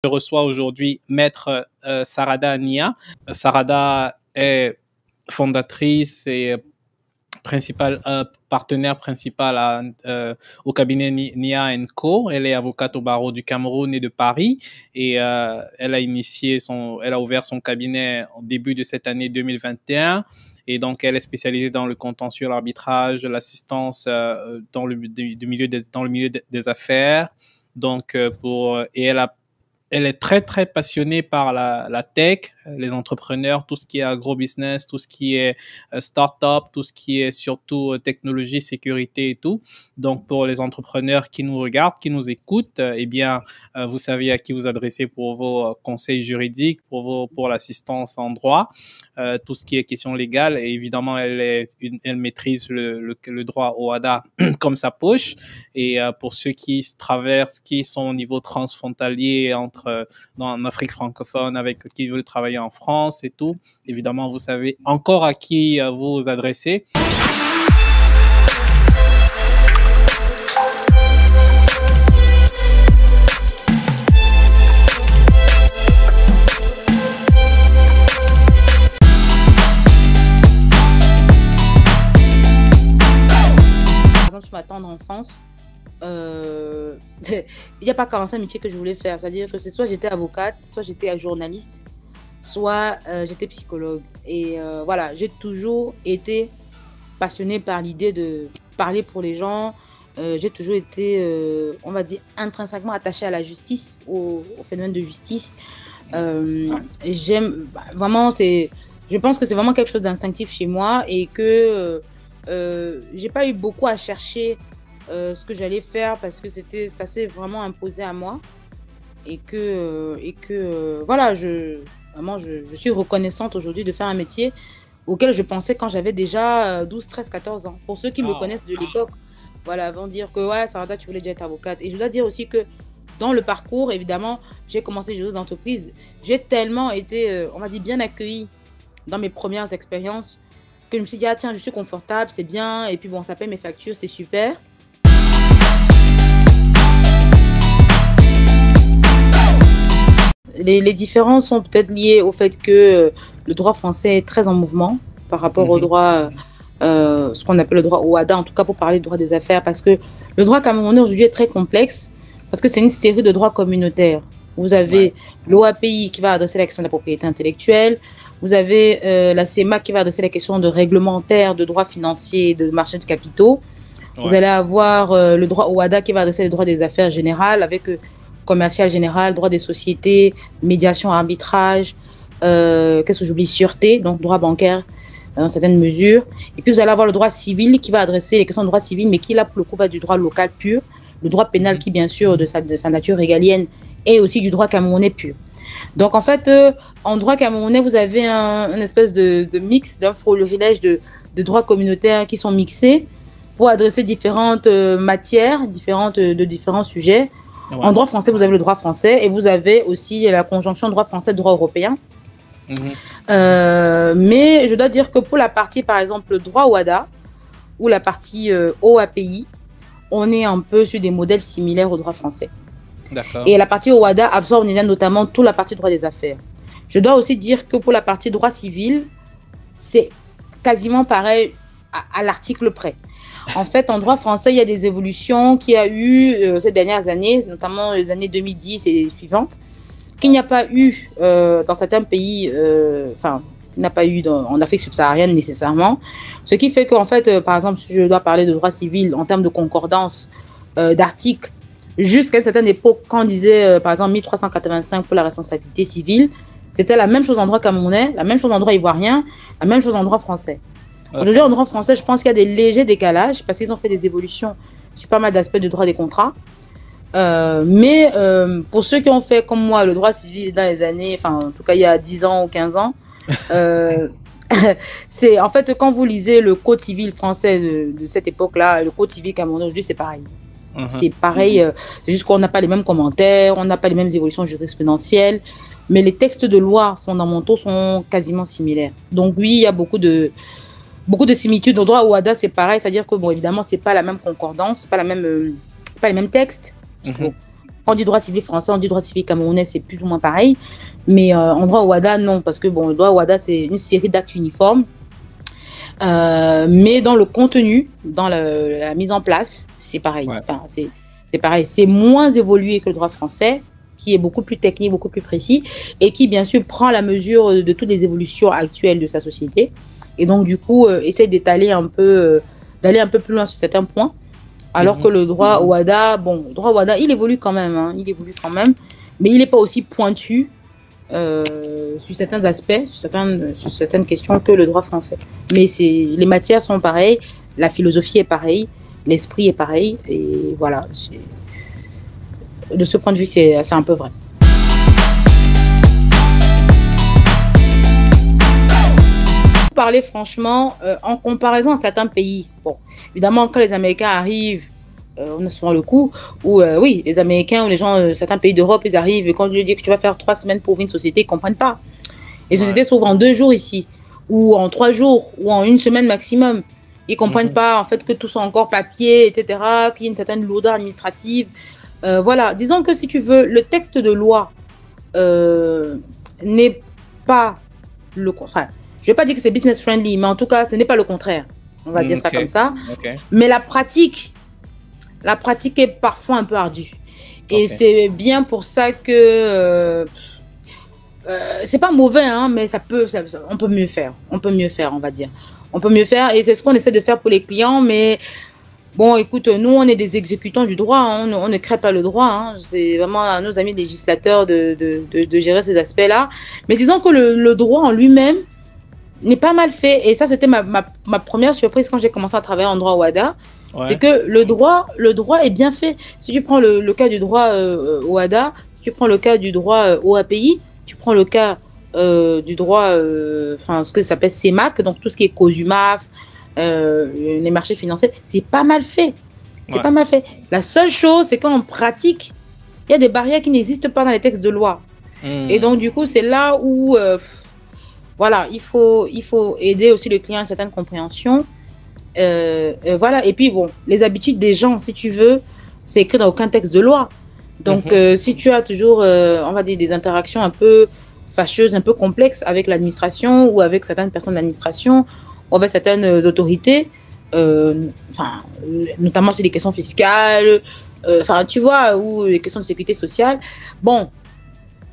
Je reçois aujourd'hui Maître Sarada Nia. Sarada est fondatrice et partenaire principal au cabinet Nia Co. Elle est avocate au barreau du Cameroun et de Paris et elle a ouvert son cabinet au début de cette année 2021. Et donc, elle est spécialisée dans le contentieux, l'arbitrage, l'assistance dans le milieu des affaires. Donc, elle est très, très passionnée par la tech, les entrepreneurs, tout ce qui est agro-business, tout ce qui est start-up, tout ce qui est surtout technologie, sécurité et tout. Donc, pour les entrepreneurs qui nous regardent, qui nous écoutent, eh bien, vous savez à qui vous adresser pour vos conseils juridiques, pour l'assistance en droit, tout ce qui est question légale. Et évidemment, elle maîtrise le droit au OHADA comme sa poche. Et pour ceux qui sont au niveau transfrontalier en Afrique francophone, qui veulent travailler en France et tout, évidemment, vous savez encore à qui vous adresser. Sur ma tendre enfance, il n'y a pas 45 métiers que je voulais faire. C'est-à-dire que c'est soit j'étais avocate, soit j'étais journaliste, soit j'étais psychologue. Et voilà, j'ai toujours été passionnée par l'idée de parler pour les gens. J'ai toujours été, on va dire, intrinsèquement attachée à la justice, au phénomène de justice. J'aime vraiment, je pense que c'est vraiment quelque chose d'instinctif chez moi et que j'ai pas eu beaucoup à chercher ce que j'allais faire parce que ça s'est vraiment imposé à moi et que voilà, je suis reconnaissante aujourd'hui de faire un métier auquel je pensais quand j'avais déjà 12, 13, 14 ans. Pour ceux qui me connaissent de l'époque, voilà, vont dire que ouais, Sarada, tu voulais déjà être avocate. Et je dois dire aussi que dans le parcours, évidemment, j'ai commencé joueuse d'entreprise. J'ai tellement été, on va dire, bien accueillie dans mes premières expériences que je me suis dit, ah tiens, je suis confortable, c'est bien, et puis bon, ça paye mes factures, c'est super. Les différences sont peut-être liées au fait que le droit français est très en mouvement par rapport au droit, ce qu'on appelle le droit OHADA, en tout cas pour parler du droit des affaires, parce que le droit camerounais aujourd'hui est très complexe, parce que c'est une série de droits communautaires. Vous avez l'OAPI qui va adresser la question de la propriété intellectuelle, vous avez la CEMAC qui va adresser la question de réglementaire, de droit financier, de marché de capitaux. Vous allez avoir le droit OHADA qui va adresser les droits des affaires générales avec commercial général, droit des sociétés, médiation, arbitrage, qu'est-ce que j'oublie, sûreté, donc droit bancaire dans certaines mesures. Et puis vous allez avoir le droit civil qui va adresser les questions de droit civil, mais qui là pour le coup va du droit local pur, le droit pénal qui bien sûr de sa nature régalienne et aussi du droit camerounais pur. Donc en fait, en droit camerounais, vous avez une espèce de mix, d'un florilège de droits communautaires qui sont mixés pour adresser différentes matières, de différents sujets. Ouais. En droit français, vous avez le droit français et vous avez aussi la conjonction droit français, droit européen. Mais je dois dire que pour la partie, par exemple, le droit OHADA ou la partie OAPI, on est un peu sur des modèles similaires au droit français. Et la partie OHADA absorbe notamment toute la partie droit des affaires. Je dois aussi dire que pour la partie droit civil, c'est quasiment pareil à l'article près. En fait, en droit français, il y a des évolutions qu'il y a eu ces dernières années, notamment les années 2010 et suivantes, qu'il n'y a pas eu dans certains pays, enfin, il n'y a pas eu en Afrique subsaharienne nécessairement. Ce qui fait qu'en fait, par exemple, si je dois parler de droit civil en termes de concordance d'articles, jusqu'à une certaine époque, quand on disait, par exemple, 1385 pour la responsabilité civile, c'était la même chose en droit camerounais, la même chose en droit ivoirien, la même chose en droit français. Aujourd'hui, en droit français, je pense qu'il y a des légers décalages parce qu'ils ont fait des évolutions sur pas mal d'aspects du droit des contrats. Mais pour ceux qui ont fait, comme moi, le droit civil dans les années, enfin, en tout cas, il y a 10 ans ou 15 ans, c'est en fait, quand vous lisez le code civil français de cette époque-là, le code civil camerounais aujourd'hui, c'est pareil. C'est pareil, c'est juste qu'on n'a pas les mêmes commentaires, on n'a pas les mêmes évolutions jurisprudentielles, mais les textes de loi fondamentaux sont quasiment similaires. Donc oui, il y a beaucoup de similitudes. Au droit OHADA, c'est pareil, c'est-à-dire que, bon, évidemment, c'est pas la même concordance, pas les mêmes textes. Bon, On dit droit civil français, on dit droit civil camerounais, c'est plus ou moins pareil. Mais en droit OHADA, non, parce que bon, le droit OHADA, c'est une série d'actes uniformes. Mais dans le contenu, dans la mise en place, c'est pareil. Ouais. Enfin, c'est pareil. C'est moins évolué que le droit français, qui est beaucoup plus technique, beaucoup plus précis, et qui, bien sûr, prend la mesure de toutes les évolutions actuelles de sa société. Et donc, du coup, essaie d'étaler un peu, d'aller un peu plus loin sur certains points. Alors que le droit OHADA, bon, le droit OHADA, il évolue quand même, hein, il évolue quand même, mais il n'est pas aussi pointu sur certains aspects, sur certaines questions que le droit français. Mais les matières sont pareilles, la philosophie est pareille, l'esprit est pareil, et voilà. De ce point de vue, c'est un peu vrai. Parler franchement, en comparaison à certains pays, bon, évidemment, quand les Américains arrivent, on a souvent le coup où, oui, les Américains ou les gens, certains pays d'Europe, ils arrivent et quand tu lui dis que tu vas faire 3 semaines pour ouvrir une société, ils ne comprennent pas. Les sociétés s'ouvrent en 2 jours ici, ou en 3 jours, ou en 1 semaine maximum. Ils ne comprennent pas, en fait, que tout soit encore papier, etc., qu'il y ait une certaine lourdeur administrative. Voilà, disons que si tu veux, le texte de loi n'est pas le contraire. Je ne vais pas dire que c'est business friendly, mais en tout cas, ce n'est pas le contraire. On va dire ça comme ça. Mais la pratique est parfois un peu ardue. Et c'est bien pour ça que c'est pas mauvais, hein, mais on peut mieux faire. On peut mieux faire, on va dire. On peut mieux faire, et c'est ce qu'on essaie de faire pour les clients, mais bon, écoute, nous, on est des exécutants du droit, hein, on ne crée pas le droit. Hein, c'est vraiment à nos amis législateurs de gérer ces aspects-là. Mais disons que le droit en lui-même n'est pas mal fait. Et ça, c'était ma première surprise quand j'ai commencé à travailler en droit OHADA. Ouais. C'est que le droit est bien fait. Si tu prends le cas du droit OHADA, si tu prends le cas du droit OAPI, tu prends le cas du droit, ce que ça s'appelle CEMAC, donc tout ce qui est COSUMAF, les marchés financiers, c'est pas mal fait. C'est pas mal fait. La seule chose, c'est qu'en pratique, il y a des barrières qui n'existent pas dans les textes de loi. Et donc, du coup, c'est là où voilà, il faut aider aussi le client à une certaine compréhension. Voilà, et puis bon, les habitudes des gens, si tu veux, c'est écrit dans aucun texte de loi. Donc, si tu as toujours, on va dire, des interactions un peu fâcheuses, un peu complexes avec l'administration ou avec certaines personnes de l'administration ou avec certaines autorités, notamment sur les questions fiscales, tu vois, ou les questions de sécurité sociale, bon,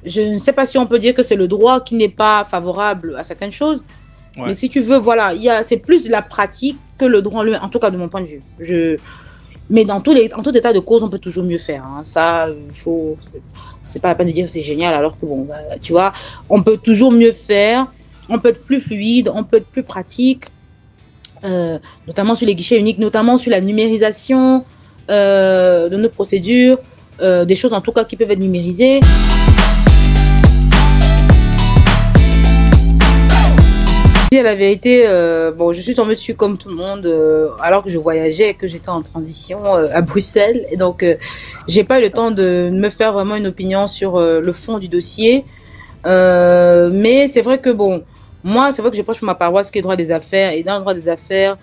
je ne sais pas si on peut dire que c'est le droit qui n'est pas favorable à certaines choses, mais si tu veux, voilà, c'est plus la pratique que le droit en lui, en tout cas de mon point de vue. Mais dans tout état de cause, on peut toujours mieux faire. Hein. Ça, c'est pas la peine de dire que c'est génial, alors que bon, tu vois, on peut toujours mieux faire, on peut être plus fluide, on peut être plus pratique, notamment sur les guichets uniques, notamment sur la numérisation de nos procédures, des choses en tout cas qui peuvent être numérisées. La vérité, bon, je suis tombée dessus comme tout le monde alors que je voyageais, que j'étais en transition à Bruxelles, et donc j'ai pas eu le temps de me faire vraiment une opinion sur le fond du dossier, mais c'est vrai que bon, moi c'est vrai que je prêche ma paroisse qui est droit des affaires, et dans le droit des affaires,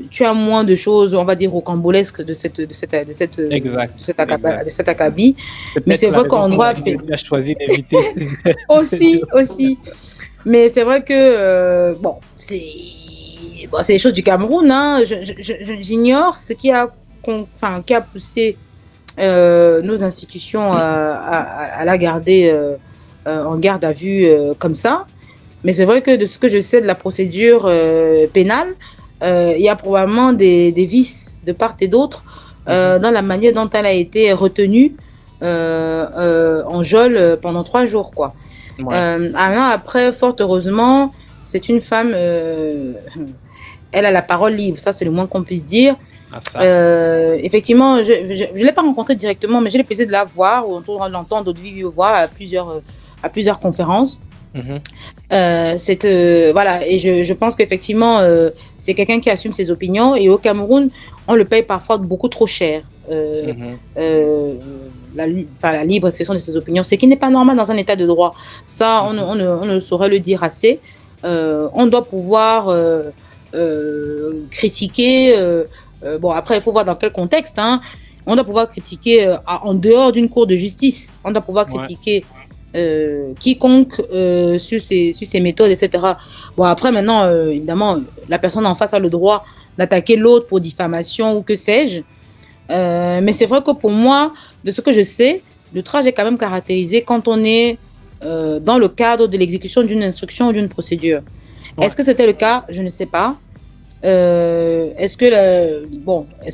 tu as moins de choses, on va dire, rocambolesques de cet acabit, mais c'est vrai qu'en droit, tu as choisi d'éviter aussi. Mais c'est vrai que, bon, c'est les choses du Cameroun. Hein. J'ignore ce qui a poussé nos institutions à la garder en garde à vue comme ça. Mais c'est vrai que de ce que je sais de la procédure pénale, il y a probablement des vices de part et d'autre dans la manière dont elle a été retenue en geôle pendant 3 jours, quoi. Après, fort heureusement, c'est une femme, elle a la parole libre, ça c'est le moins qu'on puisse dire. Effectivement, je ne l'ai pas rencontrée directement, mais j'ai le plaisir de la voir, ou de l'entendre de vive voix à plusieurs conférences. Voilà, et je pense qu'effectivement, c'est quelqu'un qui assume ses opinions, et au Cameroun, on le paye parfois beaucoup trop cher. La libre expression de ses opinions, ce qui n'est pas normal dans un état de droit. Ça, on ne saurait le dire assez. On doit pouvoir critiquer. Bon, après, il faut voir dans quel contexte. Hein. on doit pouvoir critiquer en dehors d'une cour de justice. On doit pouvoir critiquer quiconque sur ses méthodes, etc. Bon, après, maintenant, évidemment, la personne en face a le droit d'attaquer l'autre pour diffamation ou que sais-je. Mais c'est vrai que pour moi, de ce que je sais, l'outrage est quand même caractérisé quand on est dans le cadre de l'exécution d'une instruction ou d'une procédure. Est-ce que c'était le cas? Je ne sais pas. Est-ce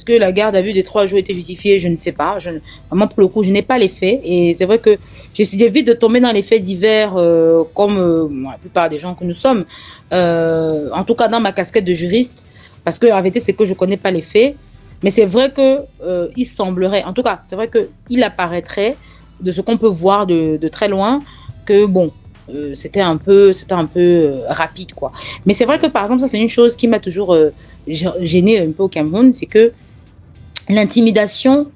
que la garde à vue des 3 jours était justifiée? Je ne sais pas. Vraiment, pour le coup, je n'ai pas les faits. Et c'est vrai que j'évite de tomber dans les faits divers comme la plupart des gens que nous sommes. En tout cas, dans ma casquette de juriste. Parce que la vérité, c'est que je ne connais pas les faits. Mais c'est vrai que il semblerait, en tout cas, c'est vrai qu'il apparaîtrait, de ce qu'on peut voir de très loin, que bon, c'était un peu rapide, quoi. Mais c'est vrai que, par exemple, ça, c'est une chose qui m'a toujours gênée un peu au Cameroun, c'est que l'intimidation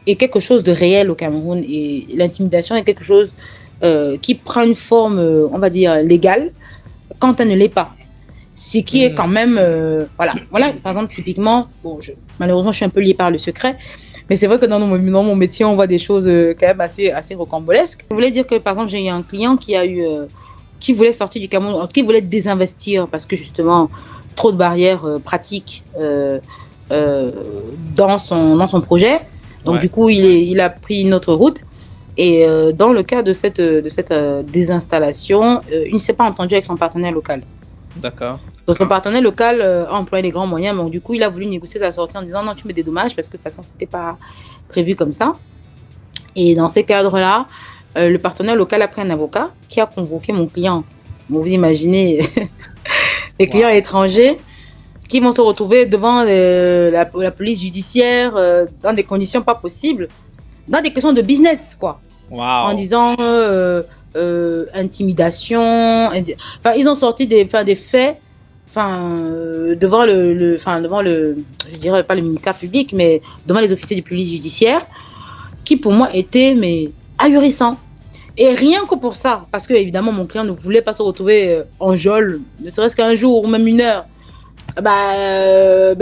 est quelque chose de réel au Cameroun. Et l'intimidation est quelque chose qui prend une forme, on va dire, légale, quand elle ne l'est pas. Ce qui est quand même... voilà, par exemple, typiquement, bon, malheureusement, je suis un peu liée par le secret, mais c'est vrai que dans mon métier, on voit des choses quand même assez rocambolesques. Je voulais dire que, par exemple, j'ai eu un client qui voulait sortir du Cameroun, qui voulait désinvestir parce que, justement, trop de barrières pratiques dans son projet. Donc, du coup, il a pris une autre route. Et dans le cas de cette désinstallation, il ne s'est pas entendu avec son partenaire local. D'accord. Donc son partenaire local a employé les grands moyens, mais du coup il a voulu négocier sa sortie en disant non, tu me dédommages parce que de toute façon c'était pas prévu comme ça. Et dans ces cadres-là, le partenaire local a pris un avocat qui a convoqué mon client. Bon, vous imaginez les clients étrangers qui vont se retrouver devant la police judiciaire dans des conditions pas possibles, dans des questions de business, quoi. En disant intimidation, enfin ils ont sorti des faits, devant je dirais pas le ministère public, mais devant les officiers de police judiciaire, qui pour moi étaient ahurissants. Et rien que pour ça, parce que évidemment mon client ne voulait pas se retrouver en geôle, ne serait-ce qu'un jour ou même une heure.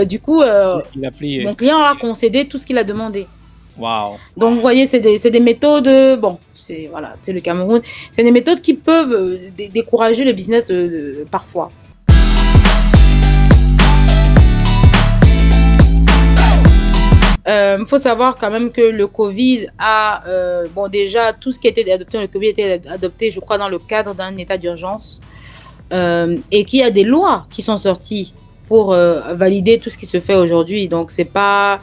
Du coup, mon client a concédé tout ce qu'il a demandé. Wow. Donc, vous voyez, c'est des méthodes, c'est le Cameroun, c'est des méthodes qui peuvent décourager le business parfois. Faut savoir quand même que le Covid a, déjà, tout ce qui a été adopté dans le Covid a été adopté, je crois, dans le cadre d'un état d'urgence, et qu'il y a des lois qui sont sorties pour valider tout ce qui se fait aujourd'hui. Donc, c'est pas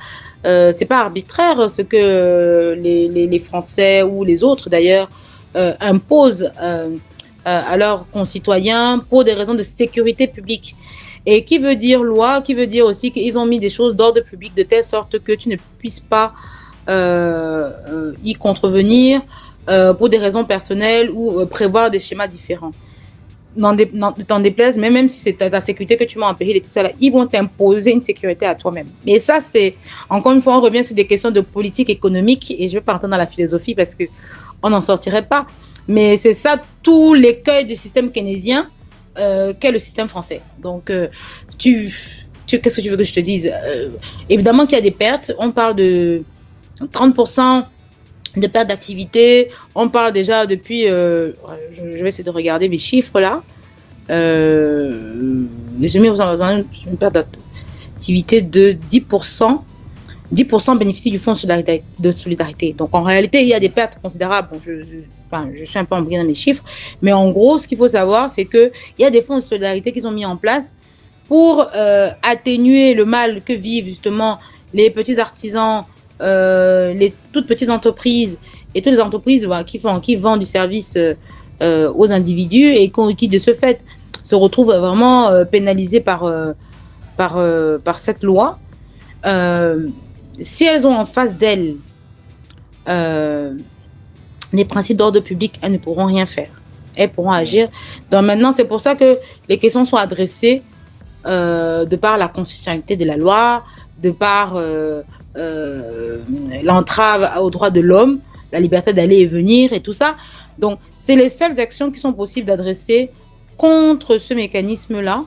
arbitraire ce que les Français ou les autres d'ailleurs imposent à leurs concitoyens pour des raisons de sécurité publique. Et qui veut dire loi, qui veut dire aussi qu'ils ont mis des choses d'ordre public de telle sorte que tu ne puisses pas y contrevenir pour des raisons personnelles ou prévoir des schémas différents. Ne t'en déplaise, mais même si c'est ta sécurité que tu mets en péril et tout ça, là, ils vont t'imposer une sécurité à toi-même. Mais ça, c'est, encore une fois, on revient sur des questions de politique économique et je ne vais pas entrer dans la philosophie parce qu'on n'en sortirait pas. Mais c'est ça, tout l'écueil du système keynésien qu'est le système français. Donc, qu'est-ce que tu veux que je te dise? Évidemment qu'il y a des pertes. On parle de 30% de perte d'activité. On parle déjà depuis, je vais essayer de regarder mes chiffres là. Les amis, vous en avez une perte d'activité de 10%. 10% bénéficient du fonds de solidarité. Donc en réalité, il y a des pertes considérables. Bon, je suis un peu embrouillée dans mes chiffres. Mais en gros, ce qu'il faut savoir, c'est qu'il y a des fonds de solidarité qui sont mis en place pour atténuer le mal que vivent justement les petits artisans, les toutes petites entreprises et toutes les entreprises qui vendent du service aux individus et qui de ce fait se retrouvent vraiment pénalisés par cette loi. Si elles ont en face d'elles les principes d'ordre public, elles ne pourront rien faire. Elles pourront agir. Donc maintenant, c'est pour ça que les questions sont adressées de par la constitutionnalité de la loi, de par l'entrave aux droits de l'homme, la liberté d'aller et venir et tout ça. Donc, c'est les seules actions qui sont possibles d'adresser contre ce mécanisme-là,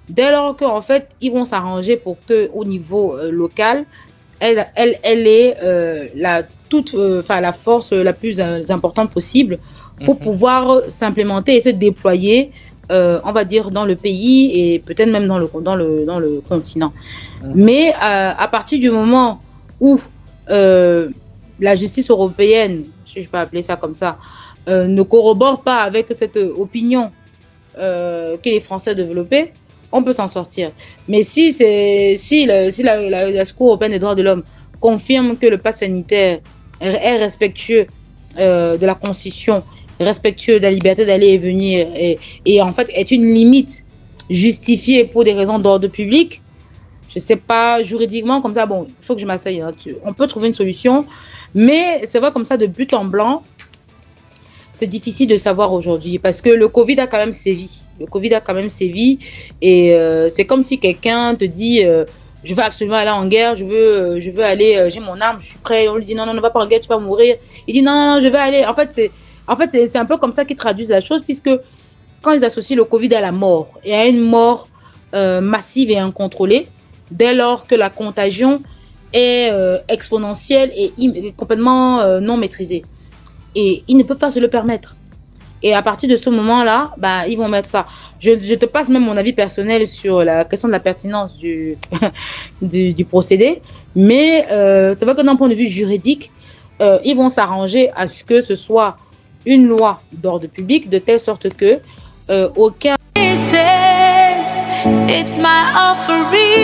dès lors qu'en fait, ils vont s'arranger pour qu'au niveau local, elle est la force la plus importante possible pour pouvoir s'implémenter et se déployer, on va dire, dans le pays et peut-être même dans le continent. Mais à partir du moment où la justice européenne, si je peux appeler ça comme ça, ne corrobore pas avec cette opinion que les Français développaient, on peut s'en sortir. Mais si la Cour européenne des droits de l'homme confirme que le pass sanitaire est respectueux de la Constitution, respectueux de la liberté d'aller et venir, et en fait est une limite justifiée pour des raisons d'ordre public, je sais pas, juridiquement, comme ça, bon, il faut que je m'asseye, hein, on peut trouver une solution, mais c'est vrai, comme ça, de but en blanc, c'est difficile de savoir aujourd'hui, parce que le Covid a quand même sévi. Le Covid a quand même sévi, et c'est comme si quelqu'un te dit, je veux absolument aller en guerre, je veux aller, j'ai mon arme, je suis prêt. On lui dit, non, ne va pas en guerre, tu vas mourir. Il dit, non, je vais aller. En fait, c'est un peu comme ça qu'ils traduisent la chose, puisque quand ils associent le Covid à la mort, et à une mort massive et incontrôlée, dès lors que la contagion est exponentielle et complètement non maîtrisée. Et ils ne peuvent pas se le permettre. Et à partir de ce moment-là, bah, ils vont mettre ça. Je te passe même mon avis personnel sur la question de la pertinence du procédé. Mais c'est vrai que d'un point de vue juridique, ils vont s'arranger à ce que ce soit une loi d'ordre public de telle sorte que aucun... It's my offering.